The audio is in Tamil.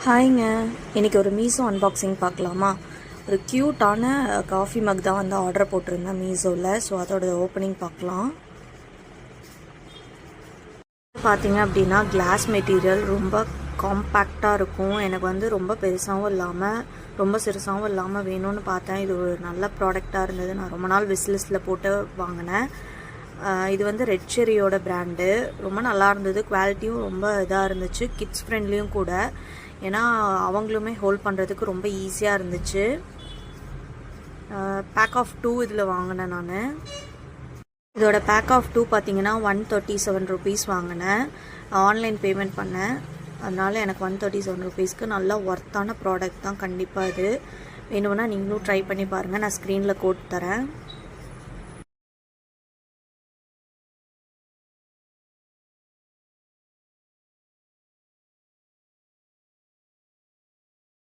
ஹாய்ங்க. இன்றைக்கி ஒரு மீஷோ அன்பாக்சிங் பார்க்கலாமா? ஒரு க்யூட்டான காஃபி மக் தான் வந்து ஆர்டர் போட்டிருந்தேன் மீஷோவில். ஸோ அதோட ஓப்பனிங் பார்க்கலாம். பார்த்தீங்க அப்படின்னா கிளாஸ் மெட்டீரியல் ரொம்ப காம்பேக்டாக இருக்கும். எனக்கு வந்து ரொம்ப பெருசாகவும் இல்லாமல் ரொம்ப சிறுசாகவும் இல்லாமல் வேணும்னு பார்த்தேன். இது ஒரு நல்ல ப்ராடக்டாக இருந்தது. நான் ரொம்ப நாள் விஸ்லிஸ்ட்டில் போட்டு வாங்கினேன். இது வந்து ரெட் செரியோட பிராண்டு. ரொம்ப நல்லா இருந்தது. குவாலிட்டியும் ரொம்ப இதாக இருந்துச்சு. கிட்ஸ் ஃப்ரெண்ட்லியும் கூட. ஏன்னா அவங்களுமே ஹோல்ட் பண்ணுறதுக்கு ரொம்ப ஈஸியாக இருந்துச்சு. பேக் ஆஃப் 2 இதில் வாங்கினேன் நான். இதோட பேக் ஆஃப் 2 பார்த்தீங்கன்னா 137 ருபீஸ் வாங்கினேன். ஆன்லைன் பேமெண்ட் பண்ணேன். அதனால் எனக்கு 137 ருபீஸ்க்கு நல்ல ஒர்த்தான ப்ராடக்ட் தான் கண்டிப்பாக இது. வேணும்னா நீங்களும் ட்ரை பண்ணி பாருங்கள். நான் ஸ்க்ரீனில் கோட் தரேன்.